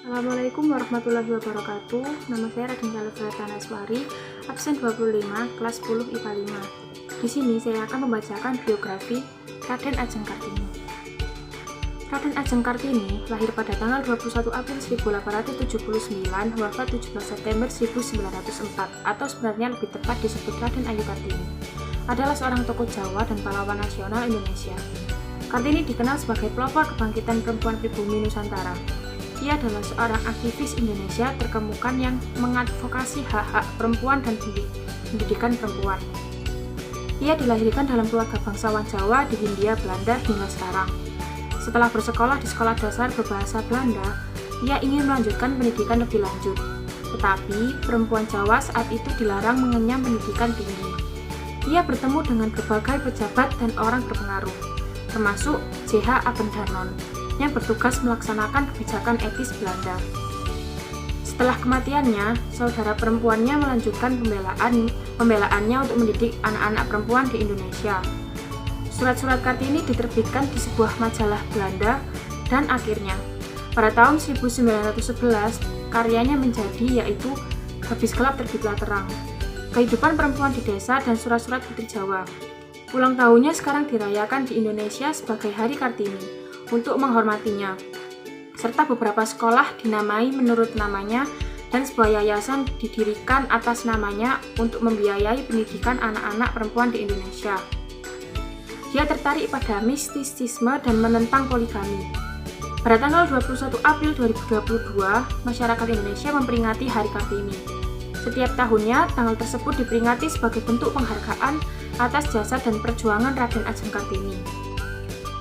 Assalamualaikum warahmatullahi wabarakatuh. Nama saya Raden Salvatana Naswari, absen 25, kelas 10 IPA 5. Di sini saya akan membacakan biografi Raden Ajeng Kartini. Raden Ajeng Kartini lahir pada tanggal 21 April 1879, wafat 17 September 1904, atau sebenarnya lebih tepat disebut Raden Ayu Kartini. Adalah seorang tokoh Jawa dan pahlawan nasional Indonesia. Kartini dikenal sebagai pelopor kebangkitan perempuan pribumi Nusantara. Ia adalah seorang aktivis Indonesia terkemukan yang mengadvokasi hak-hak perempuan dan pendidikan perempuan. Ia dilahirkan dalam keluarga bangsawan Jawa di Hindia Belanda hingga sekarang. Setelah bersekolah di sekolah dasar berbahasa Belanda, ia ingin melanjutkan pendidikan lebih lanjut. Tetapi, perempuan Jawa saat itu dilarang mengenyam pendidikan tinggi. Ia bertemu dengan berbagai pejabat dan orang berpengaruh, termasuk J.H. Abendanon, yang bertugas melaksanakan kebijakan etis Belanda. Setelah kematiannya, saudara perempuannya melanjutkan pembelaannya untuk mendidik anak-anak perempuan di Indonesia. Surat-surat Kartini diterbitkan di sebuah majalah Belanda dan akhirnya, pada tahun 1911, karyanya menjadi yaitu Habis Gelap Terbitlah Terang, Kehidupan Perempuan di Desa dan Surat-surat Putri Jawa. Ulang tahunnya sekarang dirayakan di Indonesia sebagai Hari Kartini untuk menghormatinya, serta beberapa sekolah dinamai menurut namanya dan sebuah yayasan didirikan atas namanya untuk membiayai pendidikan anak-anak perempuan di Indonesia. Dia tertarik pada mistisisme dan menentang poligami. Pada tanggal 21 April 2022, masyarakat Indonesia memperingati Hari Kartini. Setiap tahunnya, tanggal tersebut diperingati sebagai bentuk penghargaan atas jasa dan perjuangan Raden Ajeng Kartini.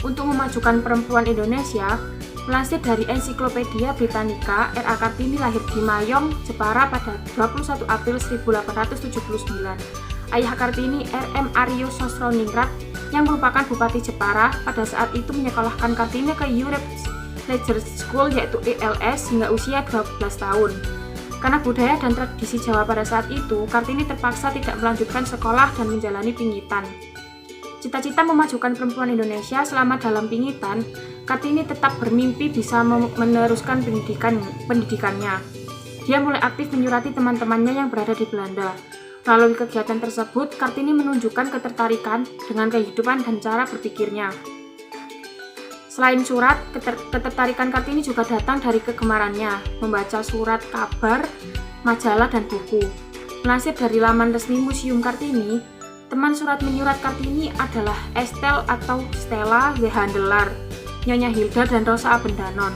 Untuk memajukan perempuan Indonesia, melansir dari Ensiklopedia Britannica, R.A. Kartini lahir di Mayong, Jepara pada 21 April 1879. Ayah Kartini, R.M. Aryo Sosroningrat, yang merupakan Bupati Jepara, pada saat itu menyekolahkan Kartini ke Europe Leisure School yaitu ELS hingga usia 12 tahun. Karena budaya dan tradisi Jawa pada saat itu, Kartini terpaksa tidak melanjutkan sekolah dan menjalani pingitan. Cita-cita memajukan perempuan Indonesia selama dalam pingitan, Kartini tetap bermimpi bisa meneruskan pendidikannya. Dia mulai aktif menyurati teman-temannya yang berada di Belanda. Melalui kegiatan tersebut, Kartini menunjukkan ketertarikan dengan kehidupan dan cara berpikirnya. Selain surat, ketertarikan Kartini juga datang dari kegemarannya membaca surat kabar, majalah, dan buku. Melansir dari laman resmi Museum Kartini, teman surat menyurat Kartini adalah Estelle atau Stella W. Handelar, Nyonya Hilda, dan Rosa Abendanon.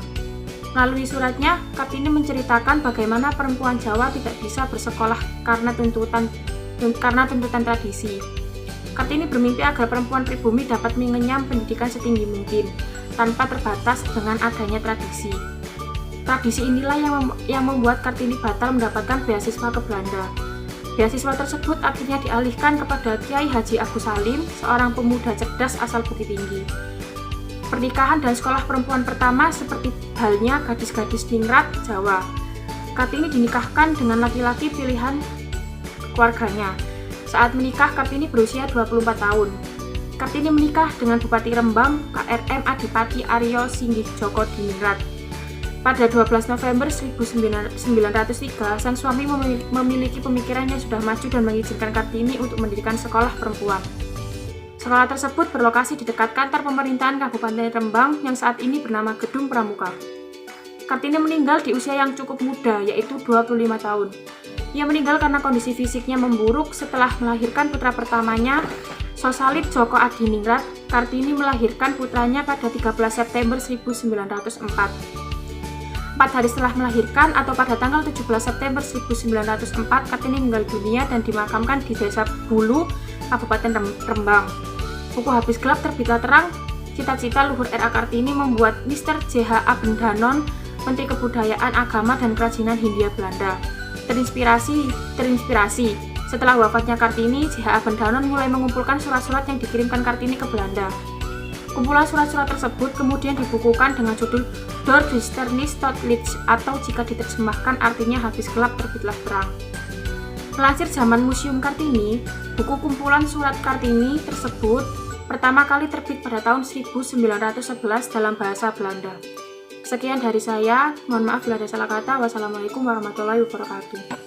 Melalui suratnya, Kartini menceritakan bagaimana perempuan Jawa tidak bisa bersekolah karena tuntutan tradisi. Kartini bermimpi agar perempuan pribumi dapat mengenyam pendidikan setinggi mungkin, tanpa terbatas dengan adanya tradisi. Tradisi inilah yang membuat Kartini batal mendapatkan beasiswa ke Belanda. Beasiswa tersebut akhirnya dialihkan kepada Kiai Haji Agus Salim, seorang pemuda cerdas asal Bukit Tinggi. Pernikahan dan sekolah perempuan pertama seperti halnya gadis-gadis ningrat Jawa. Kartini dinikahkan dengan laki-laki pilihan keluarganya. Saat menikah, Kartini berusia 24 tahun. Kartini menikah dengan Bupati Rembang, KRM Adipati Aryo Singgih Joko Diningrat. Pada 12 November 1903, sang suami memiliki pemikiran yang sudah maju dan mengizinkan Kartini untuk mendirikan sekolah perempuan. Sekolah tersebut berlokasi di dekat kantor pemerintahan Kabupaten Rembang yang saat ini bernama Gedung Pramuka. Kartini meninggal di usia yang cukup muda, yaitu 25 tahun. Ia meninggal karena kondisi fisiknya memburuk setelah melahirkan putra pertamanya, Sosalit Joko Adiningrat. Kartini melahirkan putranya pada 13 September 1904. 4 hari setelah melahirkan atau pada tanggal 17 September 1904, Kartini meninggal dunia dan dimakamkan di Desa Bulu, Kabupaten Rembang. Buku Habis Gelap Terbitlah Terang, cita-cita luhur R.A. Kartini membuat Mr. J.H. Abendanon, Menteri Kebudayaan, Agama, dan Kerajinan Hindia Belanda, terinspirasi. Setelah wafatnya Kartini, J.H. Abendanon mulai mengumpulkan surat-surat yang dikirimkan Kartini ke Belanda. Kumpulan surat-surat tersebut kemudian dibukukan dengan judul Door Duisternis tot Licht, atau jika diterjemahkan artinya Habis Gelap Terbitlah Terang. Melansir zaman Museum Kartini, buku kumpulan surat Kartini tersebut pertama kali terbit pada tahun 1911 dalam bahasa Belanda. Sekian dari saya, mohon maaf bila ada salah kata. Wassalamualaikum warahmatullahi wabarakatuh.